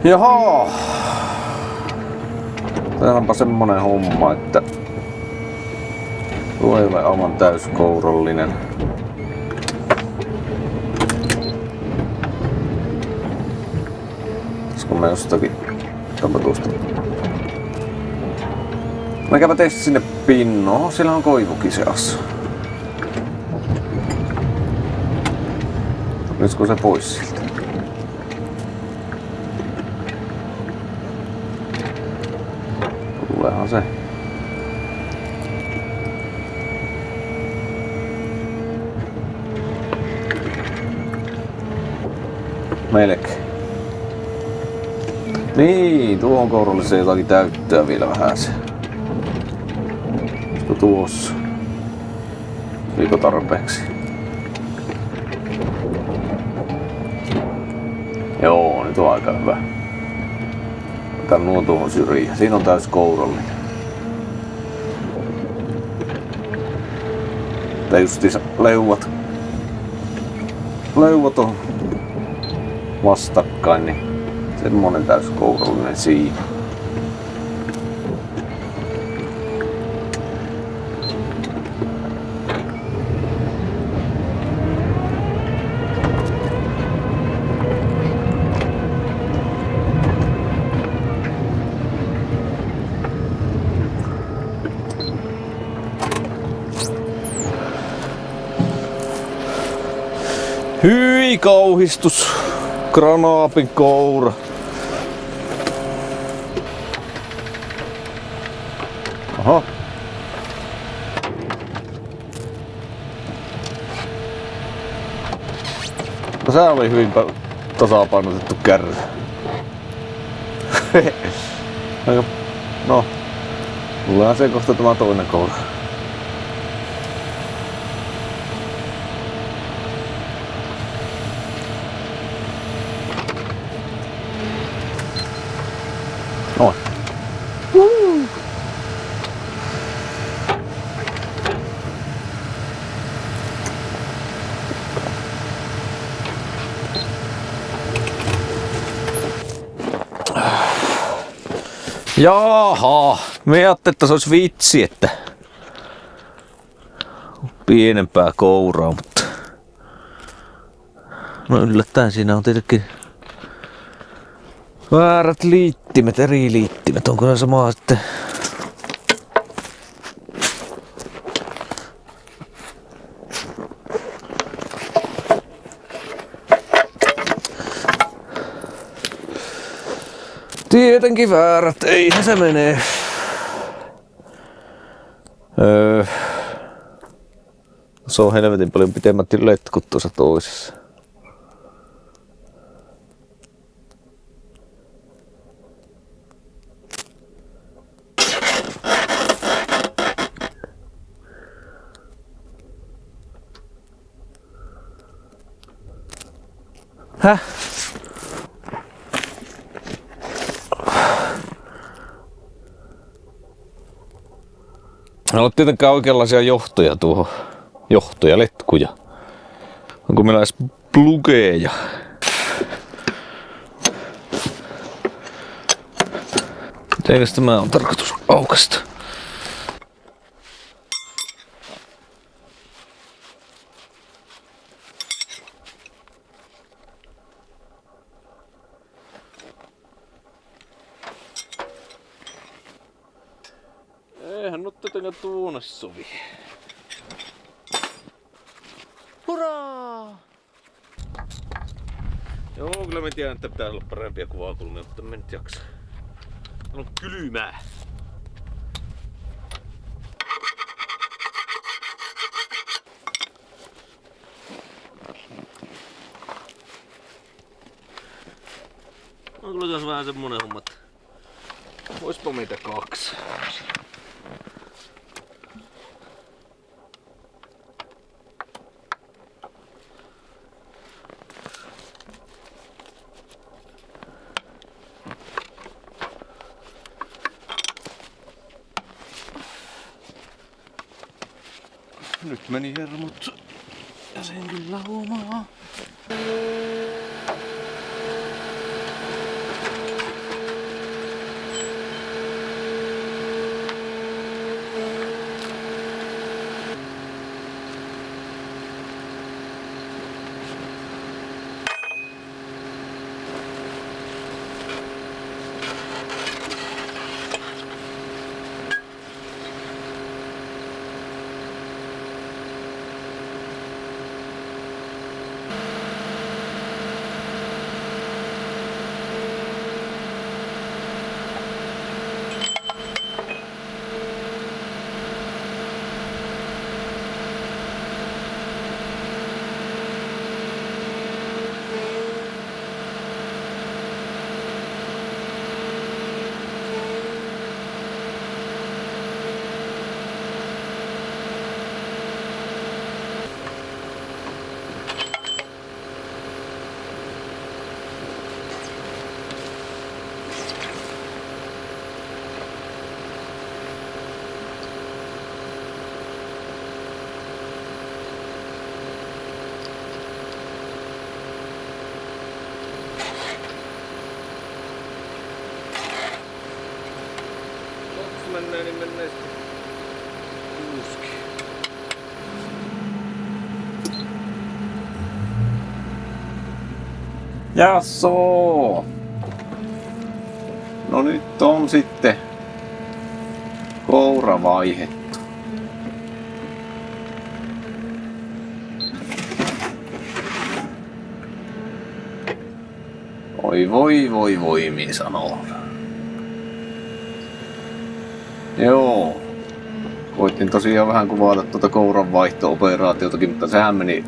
Jaha. Tää onpa semmonen homma, että tuo ei ole aivan täyskourallinen. Pitäisikö mä jostakin tuosta? Mä kävä teistä sinne pinnoon. Siellä on koivukin seassa. Tulisiko se pois siltä? Tuleehan se. Melkein. Niin, tuohon kouralliseen jotakin täyttöä vielä vähän se. Olisiko tuossa? Oliko tarpeeksi? Joo, nyt on aika hyvä. Otan nuo tuohon syrjiin. Siinä on täys kourallinen. Tää justiinsa leuvat on vastakkain, niin semmonen täys kourallinen siinä. Hyi kauhistus, granaapin koura. Aha. No se oli hyvin tasapainotettu kärry. No, tuleehan se kohta tämä toinen koura. Noin. Jaha, me ajattelin, että se olisi vitsi, että pienempää kouraa, mutta no yllättäen siinä on tietenkin väärät liittimet, eri liittimet. Onko ne samaa sitten? Tietenkin väärät, eihän se menee. Se on helvetin paljon pitemmät letkut tuossa toisessa. Häh? Ei ole tietenkään oikeanlaisia johtoja tuohon. Johtoja, letkuja. Onko meillä edes plugeja? Mitenkäs tämä on tarkoitus aukasta? Eihän nyt tietenkään tuonne sovi. Hurraa! Joo, kyllä mä tiedän, että pitää olla parempia kuvakulmia, mutta mä nyt jaksa. On kylmää. On kyllä tässä vähän semmonen homma, että oispa meitä kaksi. Nyt meni hermot. Ja sen kyllä huomaa. menee, niin menee sitten kuuski. Jassoo! No nyt on sitten koura vaihettu. Voi, minä sanon. Joo. Koitin tosiaan vähän kuvata tuota kouran vaihto-operaatiotakin, mutta sehän meni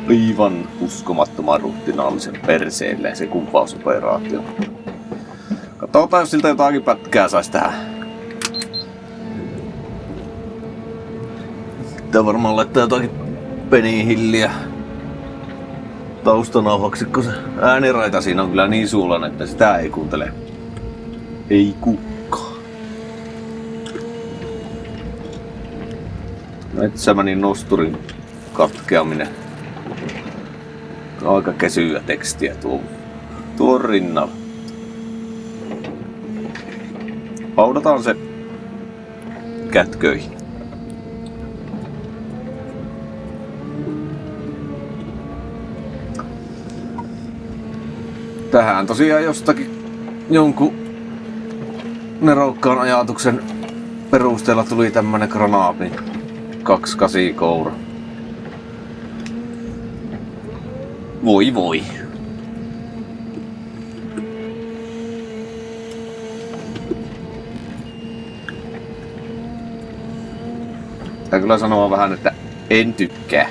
aivan uskomattoman ruhtinaallisen perseelleen se kuvausoperaatio. Katsotaan, jos siltä jotakin pätkää sais tähän. Sitten varmaan laittaa jotakin penihilliä taustanauhaksi, kun se ääniraita siinä on kyllä niin suulainen, että sitä ei kuuntele. Ei kukaan. Metsämänin nosturin katkeaminen. Aika kesyä tekstiä tuon rinnalla. Haudataan se kätköihin. Tähän tosiaan jostakin jonkun nerokkaan ajatuksen perusteella tuli tämmönen Granaapin 28 koura. Voi. Tää kyllä sanoa vähän, että en tykkää.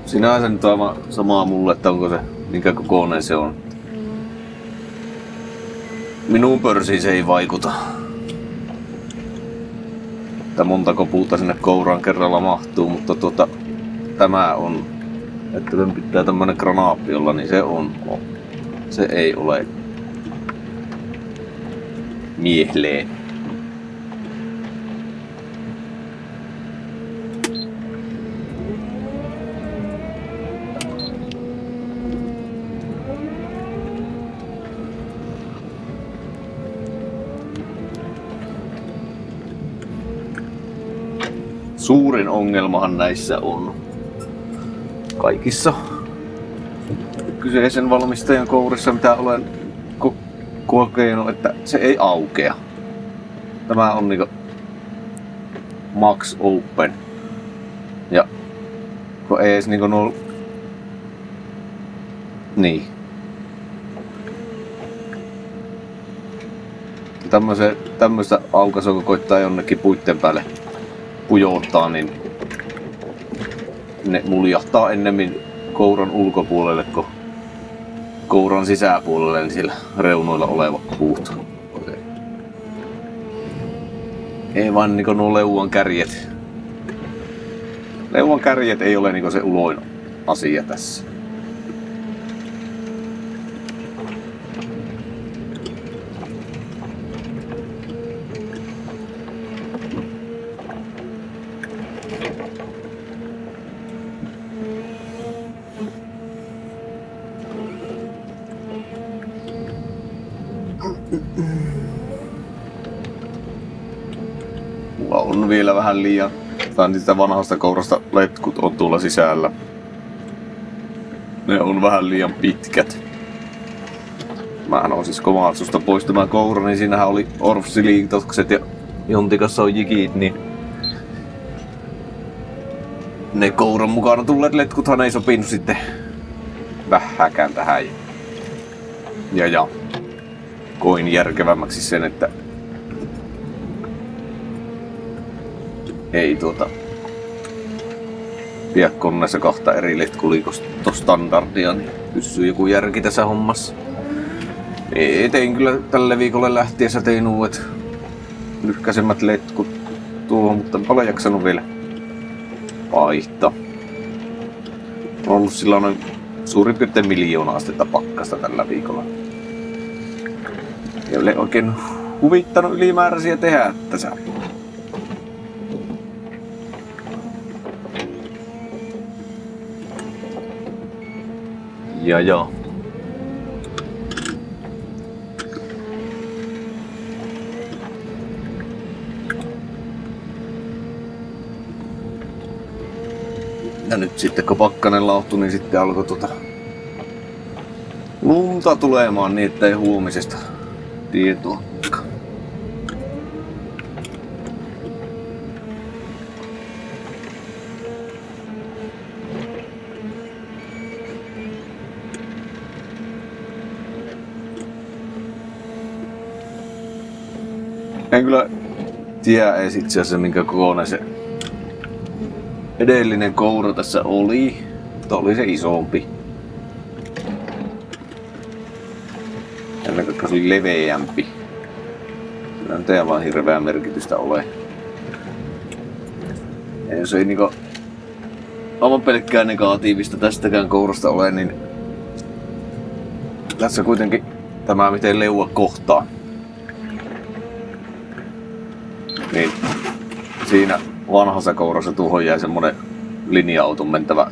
Sinänsä nyt aivan samaa mulle, että onko se, minkä kokoinen se on. Minun pörsiin se ei vaikuta. Että montako puuta sinne kouraan kerralla mahtuu, mutta tämä on, että sen pitää tämmönen granaappi olla, niin se ei ole miehleen. Suurin ongelmahan näissä on kaikissa kyseisen valmistajan kourissa, mitä olen kokenut, että se ei aukea. Tämä on niinku Max Open. Ja kun ei edes niinku nuo... Niin. Tämmöistä aukaisua, kun koittaa jonnekin puitten päälle pujottaa, niin ne muljahtaa ennemmin kouran ulkopuolelle kuin kouran sisäpuolelle, niin siellä reunoilla olevat puut. Ei vaan niinku nuo leuan kärjet. Leuan kärjet ei ole niinku se uloin asia tässä. Mulla on vielä vähän liian, tai niistä vanhasta kourasta letkut on tuolla sisällä. Ne on vähän liian pitkät. Mähän on siis Komatsusta pois tämä koura, niin siinähän oli Orfsi-liitokset ja Jontikassa on jikit, niin ne kouran mukana tulleet letkuthan ei sopinut sitten vähäkään tähän. Ja koin järkevämmäksi sen, että ei pidä koneessa kahta eri letkuliikostostandardia, niin pysyy joku järki tässä hommassa. Tein kyllä tälle viikolle lähtiessä tein uudet lyhkäisemmät letkut tuohon, mutta en paljon jaksanut vielä vaihtaa. On ollut sillä noin suurin piirtein 1 000 000 astetta pakkasta tällä viikolla. Ei ole oikein huvittanut ylimääräisiä tehdä tässä. Ja että nyt sitten kun pakkanen lauhtui, niin sitten alkoi lunta tulemaan niin, että ei huomisesta tietoa. En kyllä tiedä edes itse asiassa minkä kokoinen se edellinen koura tässä oli, mutta oli se isompi. Ennen kaikkea se oli leveämpi. Sillä nyt ei vaan hirveää merkitystä ole. Ja jos ei niinku aivan pelkkää negatiivista tästäkään kourasta ole, niin tässä kuitenkin tämä miten leua kohtaa. Niin siinä vanhassa kourassa tuohon jäi semmonen linja-auton mentävä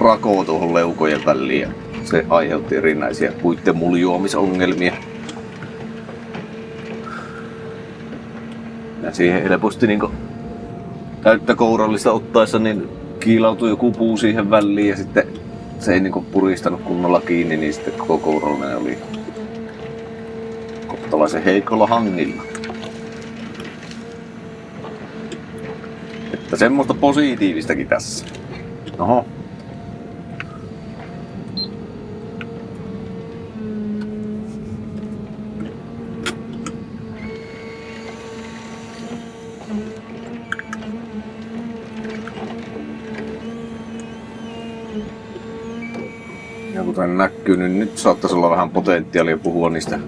rako tuohon leukojen väliin ja se aiheutti erinäisiä puitten muljuamisongelmia. Ja siihen helposti niinku täyttä kourallista ottaessa niin kiilautui joku puu siihen väliin ja sitten se ei niinku puristanut kunnolla kiinni, niin sitten koko kourallinen oli kohtalaisen heikolla hangilla. Että semmoista positiivistakin tässä. Oho. Ja kuten näkyy, niin nyt saattaisi olla vähän potentiaalia puhua niistä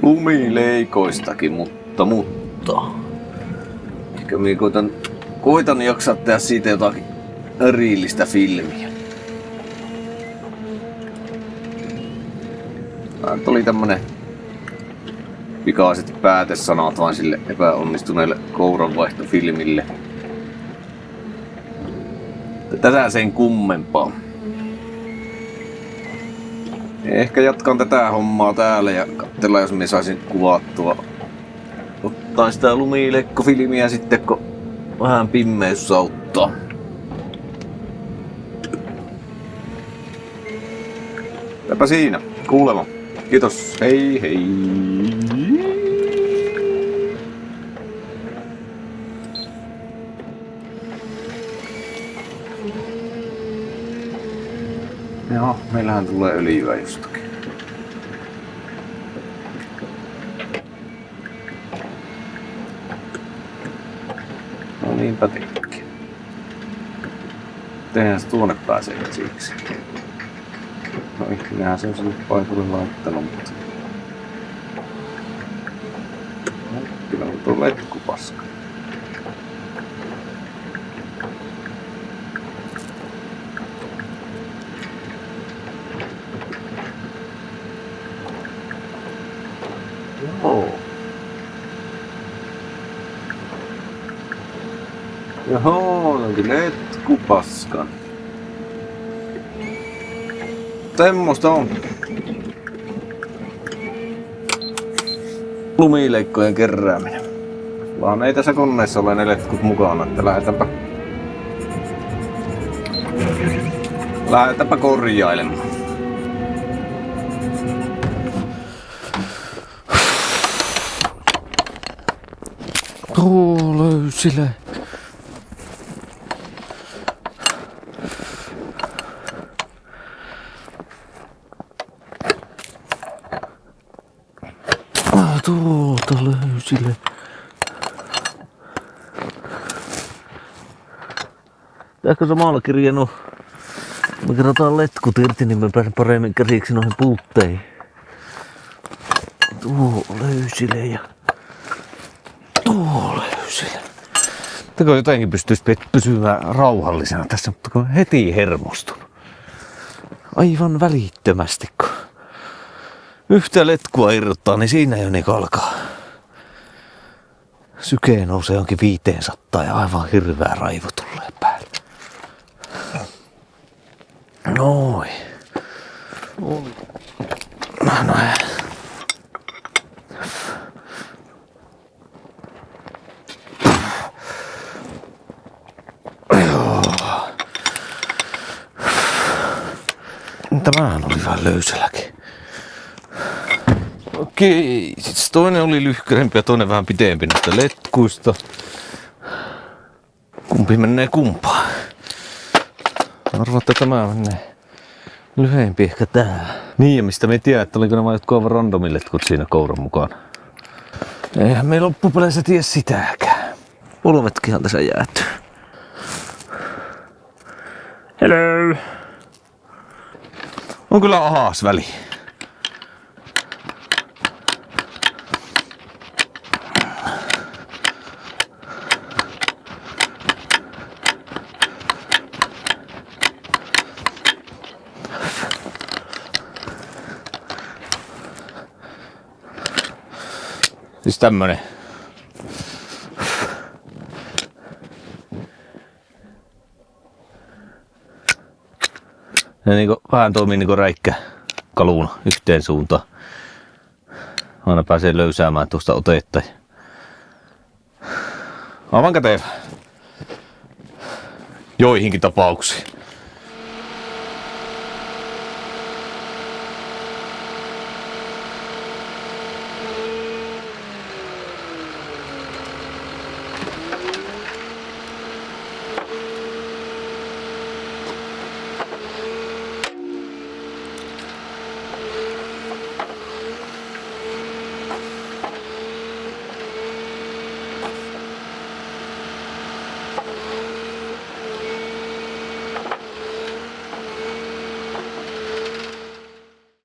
lumileikoistakin, mutta ehkä minä koitan jaksaa tehdä siitä jotakin erillistä filmiä. Tämä oli tämmönen pikaiset päätesanat vain sille epäonnistuneelle kouranvaihtofilmille. Tätä sen kummempaa. Ehkä jatkan tätä hommaa täällä ja katsellaan, jos minä saisin kuvattua. Ottaa sitä lumileikkofilmiä sitten, kun vähän pimeys auttaa. Täpä siinä. Kuulema. Kiitos. Hei hei. Joo, meillähän tulee öljyä jostakin. No niinpä tekee. Tehän se tuonne pääsee siksi. No kyllähän se on sinne paikalle laittanut, mutta... No, kyllä on tuo letkupaska. Joo. Joo, onkin letkupaskan. Semmosta on. Lumileikkojen kerääminen. Vaan ei tässä koneessa ole ne letkut mukana, että lähdetäänpä korjailemaan. Löysille. Tuolta löysille. Ehkä samalla kirjannut, me kerrotaan letkut irti, niin me pääsen paremmin käsiksi noihin pultteihin. Tuo löysille ja tuo löysille. Teko jotenkin pystyisi pysymään rauhallisena tässä, mutta kun heti hermostun. Aivan välittömästi, kun yhtä letkua irrottaa, niin siinä jo niin alkaa. Syke nousee jonkin 500 ja aivan hirveä raivo tulee päälle. Noin. No. Tämähän oli vähän löyselläkin. Okei, sitten toinen oli lyhkäisempi ja toinen vähän pidempi näistä letkuista. Kumpi menee kumpaan? Arvaa, että tämä menee lyhyempi ehkä tää. Niin, ja mistä me ei tiedä, että oliko nämä jotkut aivan randomin letkut siinä kouran mukana. Eihän me loppupeleissä tiedä sitäkään. Polvetkinhan tässä jääty. Hello! On kyllä ahas väli. Siis tämmönen. Ja niinku, vähän toimii niinku räikkä kaluuna yhteen suuntaan. Aina pääsee löysäämään tuosta otetta. Aivan kätevä. Joihinkin tapauksiin.